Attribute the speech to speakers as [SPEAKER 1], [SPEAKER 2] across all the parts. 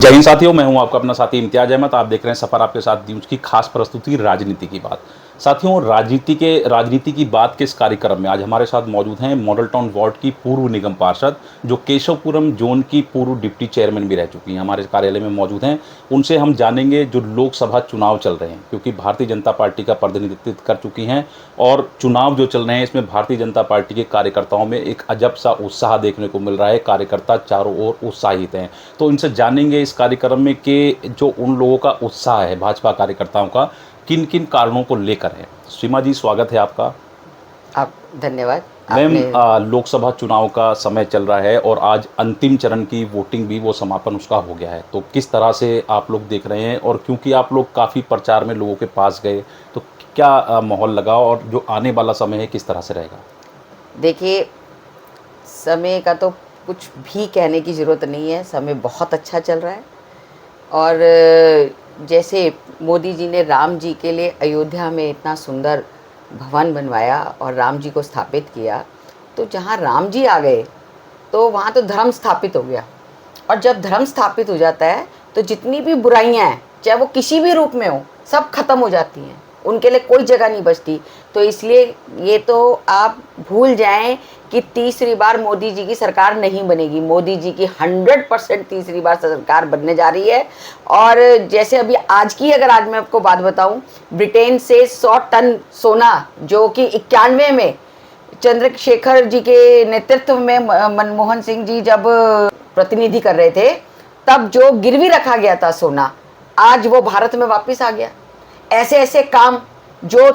[SPEAKER 1] जय हिंद साथियों, मैं हूं आपका अपना साथी इम्तियाज अहमद। आप देख रहे हैं सफर आपके साथ न्यूज की खास प्रस्तुति राजनीति की बात। साथियों, राजनीति की बात के इस कार्यक्रम में आज हमारे साथ मौजूद हैं मॉडल टाउन वार्ड की पूर्व निगम पार्षद, जो केशवपुरम जोन की पूर्व डिप्टी चेयरमैन भी रह चुकी हैं, हमारे कार्यालय में मौजूद हैं। उनसे हम जानेंगे जो लोकसभा चुनाव चल रहे हैं, क्योंकि भारतीय जनता पार्टी का प्रतिनिधित्व कर चुकी हैं और चुनाव जो चल रहे हैं इसमें भारतीय जनता पार्टी के कार्यकर्ताओं में एक अजब सा उत्साह देखने को मिल रहा है। कार्यकर्ता चारों ओर उत्साहित हैं, तो इनसे जानेंगे इस कार्यक्रम में कि जो उन लोगों का उत्साह है भाजपा कार्यकर्ताओं का किन किन कारणों को लेकर है। सीमा जी, स्वागत है आपका।
[SPEAKER 2] आप धन्यवाद।
[SPEAKER 1] मैम, लोकसभा चुनाव का समय चल रहा है और आज अंतिम चरण की वोटिंग भी वो समापन उसका हो गया है, तो किस तरह से आप लोग देख रहे हैं? और क्योंकि आप लोग काफ़ी प्रचार में लोगों के पास गए, तो क्या माहौल लगा और जो आने वाला समय है किस तरह से रहेगा?
[SPEAKER 2] देखिए, समय का तो कुछ भी कहने की ज़रूरत नहीं है। समय बहुत अच्छा चल रहा है और जैसे मोदी जी ने राम जी के लिए अयोध्या में इतना सुंदर भवन बनवाया और राम जी को स्थापित किया, तो जहाँ राम जी आ गए तो वहाँ तो धर्म स्थापित हो गया। और जब धर्म स्थापित हो जाता है तो जितनी भी बुराइयाँ हैं, चाहे वो किसी भी रूप में हो, सब खत्म हो जाती हैं, उनके लिए कोई जगह नहीं बचती। तो इसलिए ये तो आप भूल जाएं कि तीसरी बार मोदी जी की सरकार नहीं बनेगी। मोदी जी की 100% तीसरी बार सरकार बनने जा रही है। और जैसे अभी आज मैं आपको बात बताऊं, ब्रिटेन से 100 टन सोना, जो कि 91 में चंद्रशेखर जी के नेतृत्व में मनमोहन सिंह जी जब प्रतिनिधि कर रहे थे, तब जो गिरवी रखा गया था सोना, आज वो भारत में वापस आ गया। ऐसे ऐसे काम जो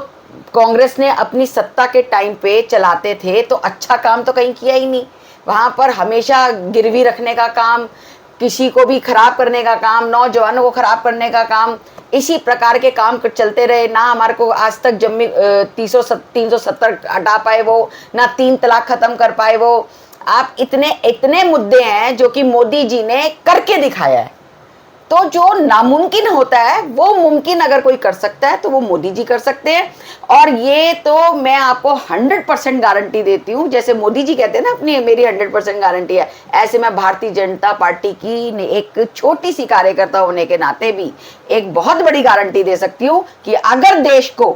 [SPEAKER 2] कांग्रेस ने अपनी सत्ता के टाइम पे चलाते थे, तो अच्छा काम तो कहीं किया ही नहीं। वहाँ पर हमेशा गिरवी रखने का काम, किसी को भी खराब करने का काम, नौजवानों को खराब करने का काम, इसी प्रकार के काम चलते रहे। ना हमारे को आज तक जम्मी 370 हटा पाए वो, ना 3 तलाक खत्म कर पाए वो। आप इतने इतने मुद्दे हैं जो कि मोदी जी ने करके दिखाया है। तो जो नामुमकिन होता है वो मुमकिन अगर कोई कर सकता है तो वो मोदी जी कर सकते हैं। और ये तो मैं आपको 100% गारंटी देती हूँ। जैसे मोदी जी कहते हैं ना अपनी मेरी 100% गारंटी है, ऐसे मैं भारतीय जनता पार्टी की एक छोटी सी कार्यकर्ता होने के नाते भी एक बहुत बड़ी गारंटी दे सकती हूँ कि अगर देश को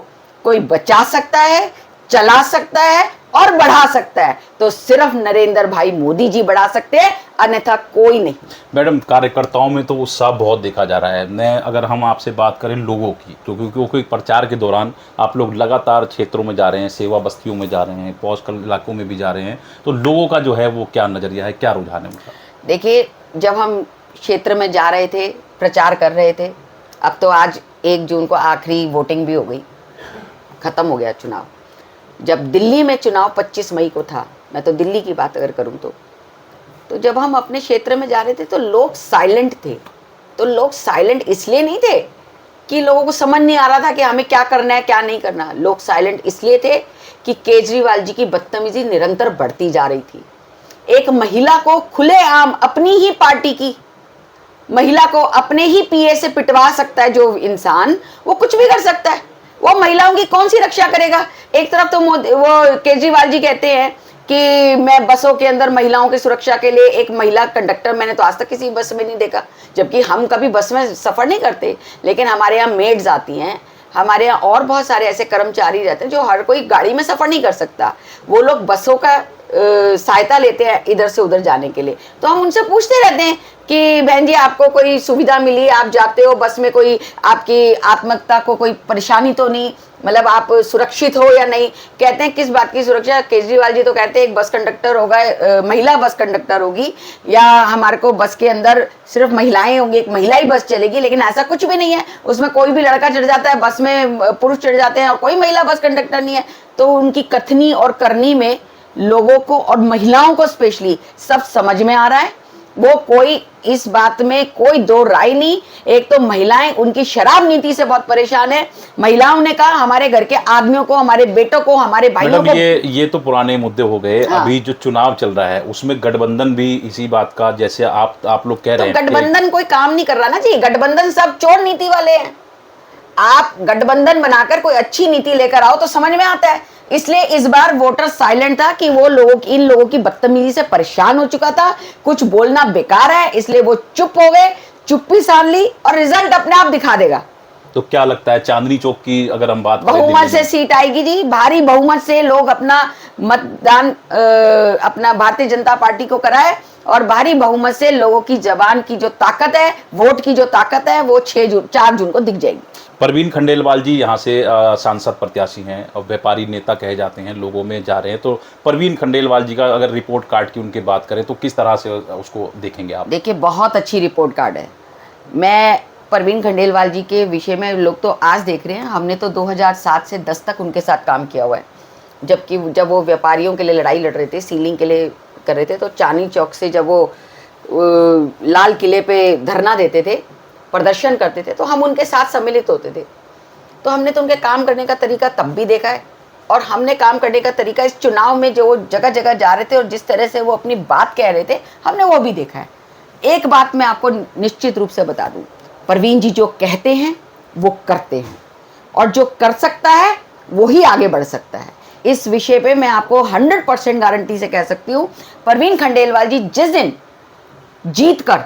[SPEAKER 2] कोई बचा सकता है, चला सकता है और बढ़ा सकता है, तो सिर्फ नरेंद्र भाई मोदी जी बढ़ा सकते हैं, अन्यथा कोई नहीं।
[SPEAKER 1] मैडम, कार्यकर्ताओं में तो उत्साह बहुत देखा जा रहा है। मैं अगर हम आपसे बात करें लोगों की, तो क्योंकि प्रचार के दौरान आप लोग लगातार क्षेत्रों में जा रहे हैं, सेवा बस्तियों में जा रहे हैं, पौष इलाकों में भी जा रहे हैं, तो लोगों का जो है वो क्या नज़रिया है, क्या रुझान है उनका?
[SPEAKER 2] देखिए, जब हम क्षेत्र में जा रहे थे, प्रचार कर रहे थे, अब तो आज 1 जून को आखिरी वोटिंग भी हो गई, खत्म हो गया चुनाव। जब दिल्ली में चुनाव 25 मई को था, मैं तो दिल्ली की बात अगर करूं तो जब हम अपने क्षेत्र में जा रहे थे तो लोग साइलेंट थे। तो लोग साइलेंट इसलिए नहीं थे कि लोगों को समझ नहीं आ रहा था कि हमें क्या करना है क्या नहीं करना। लोग साइलेंट इसलिए थे कि केजरीवाल जी की बदतमीजी निरंतर बढ़ती जा रही थी। एक महिला को खुलेआम, अपनी ही पार्टी की महिला को अपने ही पीए से पिटवा सकता है जो इंसान, वो कुछ भी कर सकता है। वो महिलाओं की कौन सी रक्षा करेगा? एक तरफ तो वो केजरीवाल जी कहते हैं कि मैं बसों के अंदर महिलाओं की सुरक्षा के लिए एक महिला कंडक्टर, मैंने तो आज तक किसी बस में नहीं देखा, जबकि हम कभी बस में सफ़र नहीं करते, लेकिन हमारे यहाँ मेड्स आती हैं, हमारे यहाँ और बहुत सारे ऐसे कर्मचारी रहते हैं जो हर कोई गाड़ी में सफ़र नहीं कर सकता। वो लोग बसों का सहायता लेते हैं इधर से उधर जाने के लिए। तो हम उनसे पूछते रहते हैं कि बहन जी, आपको कोई सुविधा मिली, आप जाते हो बस में, कोई आपकी आत्मकता को कोई परेशानी तो नहीं, मतलब आप सुरक्षित हो या नहीं? कहते हैं किस बात की सुरक्षा? केजरीवाल जी तो कहते हैं एक बस कंडक्टर होगा, महिला बस कंडक्टर होगी, या हमारे को बस के अंदर सिर्फ महिलाएं होंगी, एक महिला ही बस चलेगी। लेकिन ऐसा कुछ भी नहीं है, उसमें कोई भी लड़का चढ़ जाता है, बस में पुरुष चढ़ जाते हैं और कोई महिला बस कंडक्टर नहीं है। तो उनकी कथनी और करनी में लोगों को और महिलाओं को स्पेशली सब समझ में आ रहा है। वो कोई इस बात में कोई दो राय नहीं। एक तो महिलाएं उनकी शराब नीति से बहुत परेशान है। महिलाओं ने कहा हमारे घर के आदमियों को, हमारे बेटों को, हमारे भाइयों को।
[SPEAKER 1] ये तो पुराने मुद्दे हो गए। हाँ। अभी जो चुनाव चल रहा है उसमें गठबंधन भी इसी बात का, जैसे आप लोग कह रहे हैं,
[SPEAKER 2] गठबंधन कोई काम नहीं कर रहा ना जी। गठबंधन सब चोर नीति वाले हैं। आप गठबंधन बनाकर कोई अच्छी नीति लेकर आओ तो समझ में आता है। इसलिए इस बार वोटर साइलेंट था कि वो इन लोगों की बदतमीजी से परेशान हो चुका था, कुछ बोलना बेकार है, इसलिए वो चुप हो गए। चुप्पी साध ली और रिजल्ट अपने आप दिखा देगा।
[SPEAKER 1] तो क्या लगता है चांदनी चौक की अगर हम बात करें,
[SPEAKER 2] बहुमत
[SPEAKER 1] दिल्ली
[SPEAKER 2] से
[SPEAKER 1] में?
[SPEAKER 2] सीट आएगी जी, भारी बहुमत से लोग अपना मतदान अपना भारतीय जनता पार्टी को कराए और भारी बहुमत से लोगों की जबान की जो ताकत है, वोट की जो ताकत है, वो 4 जून को दिख जाएगी।
[SPEAKER 1] परवीन खंडेलवाल जी यहाँ से सांसद प्रत्याशी हैं और व्यापारी नेता कहे जाते हैं, लोगों में जा रहे हैं, तो परवीन खंडेलवाल जी का अगर रिपोर्ट कार्ड की उनकी बात करें तो किस तरह से उसको देखेंगे आप?
[SPEAKER 2] देखिए, बहुत अच्छी रिपोर्ट कार्ड है। मैं परवीन खंडेलवाल जी के विषय में लोग तो आज देख रहे हैं, हमने तो 2007 से 10 तक उनके साथ काम किया हुआ है। जब वो व्यापारियों के लिए लड़ाई लड़ रहे थे, सीलिंग के लिए कर रहे थे, तो चांदनी चौक से जब वो लाल किले पे धरना देते थे, प्रदर्शन करते थे, तो हम उनके साथ सम्मिलित होते थे। तो हमने तो उनके काम करने का तरीका तब भी देखा है, और हमने काम करने का तरीका इस चुनाव में जो जगह जगह जा रहे थे और जिस तरह से वो अपनी बात कह रहे थे, हमने वो भी देखा है। एक बात मैं आपको निश्चित रूप से बता दूं, परवीन जी जो कहते हैं वो करते हैं, और जो कर सकता है वो ही आगे बढ़ सकता है। इस विषय पे मैं आपको 100% गारंटी से कह सकती हूँ, परवीन खंडेलवाल जी जिस दिन जीत कर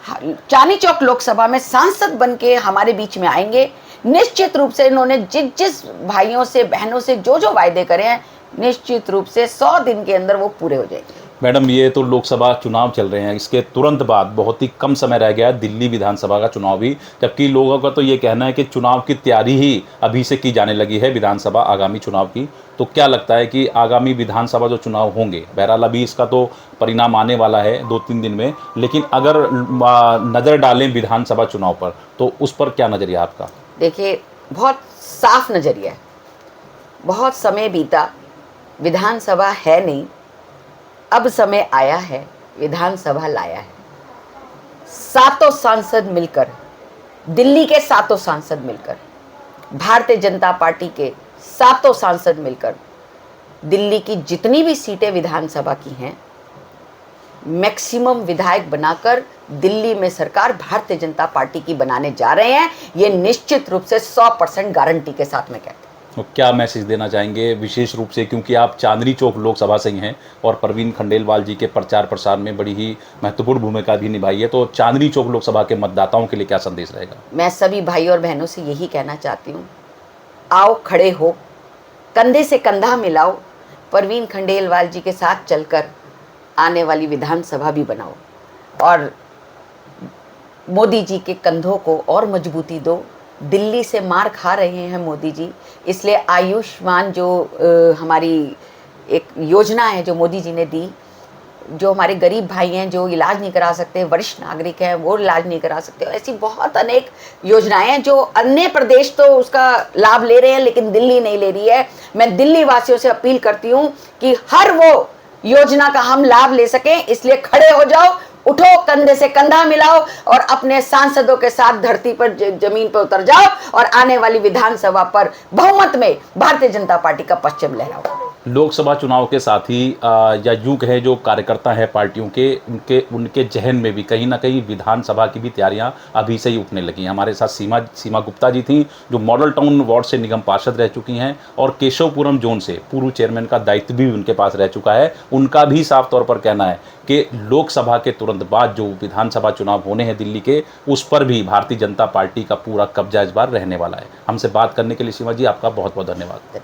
[SPEAKER 2] चांदनी चौक लोकसभा में सांसद बन के हमारे बीच में आएंगे, निश्चित रूप से इन्होंने जिस भाइयों से बहनों से जो वायदे करे हैं, निश्चित रूप से 100 दिन के अंदर वो पूरे हो जाएंगे।
[SPEAKER 1] मैडम, ये तो लोकसभा चुनाव चल रहे हैं, इसके तुरंत बाद बहुत ही कम समय रह गया है दिल्ली विधानसभा का चुनाव भी, जबकि लोगों का तो ये कहना है कि चुनाव की तैयारी ही अभी से की जाने लगी है विधानसभा आगामी चुनाव की। तो क्या लगता है कि आगामी विधानसभा जो चुनाव होंगे, बहरहाल अभी इसका तो परिणाम आने वाला है 2-3 दिन में, लेकिन अगर नज़र डालें विधानसभा चुनाव पर तो उस पर क्या नज़रिया आपका?
[SPEAKER 2] देखिए, बहुत साफ नज़रिया है। बहुत समय बीता, विधानसभा है नहीं, अब समय आया है, विधानसभा लाया है। 7 सांसद मिलकर, दिल्ली के 7 सांसद मिलकर, भारतीय जनता पार्टी के 7 सांसद मिलकर दिल्ली की जितनी भी सीटें विधानसभा की हैं, मैक्सिमम विधायक बनाकर दिल्ली में सरकार भारतीय जनता पार्टी की बनाने जा रहे हैं। ये निश्चित रूप से 100% गारंटी के साथ मैं कहता हूं।
[SPEAKER 1] तो क्या मैसेज देना चाहेंगे विशेष रूप से, क्योंकि आप चांदनी चौक लोकसभा से ही हैं और परवीन खंडेलवाल जी के प्रचार प्रसार में बड़ी ही महत्वपूर्ण भूमिका भी निभाई है, तो चांदनी चौक लोकसभा के मतदाताओं के लिए क्या संदेश रहेगा?
[SPEAKER 2] मैं सभी भाई और बहनों से यही कहना चाहती हूँ, आओ खड़े हो, कंधे से कंधा मिलाओ, परवीन खंडेलवाल जी के साथ चलकर आने वाली विधानसभा भी बनाओ और मोदी जी के कंधों को और मजबूती दो। दिल्ली से मार खा रहे हैं मोदी जी, इसलिए आयुष्मान जो हमारी एक योजना है जो मोदी जी ने दी, जो हमारे गरीब भाई हैं जो इलाज नहीं करा सकते, वरिष्ठ नागरिक हैं वो इलाज नहीं करा सकते, ऐसी बहुत अनेक योजनाएं हैं जो अन्य प्रदेश तो उसका लाभ ले रहे हैं लेकिन दिल्ली नहीं ले रही है। मैं दिल्ली वासियों से अपील करती हूँ कि हर वो योजना का हम लाभ ले सकें, इसलिए खड़े हो जाओ, उठो, कंधे से कंधा मिलाओ और अपने सांसदों के साथ धरती पर जमीन पर उतर जाओ और आने वाली विधानसभा पर बहुमत में भारतीय जनता पार्टी का परचम लहराओ।
[SPEAKER 1] लोकसभा चुनाव के साथ ही या यूं कहें जो कार्यकर्ता हैं पार्टियों के उनके जहन में भी कहीं ना कहीं विधानसभा की भी तैयारियां अभी से ही उठने लगी हैं। हमारे साथ सीमा गुप्ता जी थी जो मॉडल टाउन वार्ड से निगम पार्षद रह चुकी हैं और केशवपुरम जोन से पूर्व चेयरमैन का दायित्व भी उनके पास रह चुका है। उनका भी साफ तौर पर कहना है कि लोकसभा के तुरंत बाद जो विधानसभा चुनाव होने हैं दिल्ली के, उस पर भी भारतीय जनता पार्टी का पूरा कब्जा इस बार रहने वाला है। हमसे बात करने के लिए सीमा जी आपका बहुत बहुत धन्यवाद।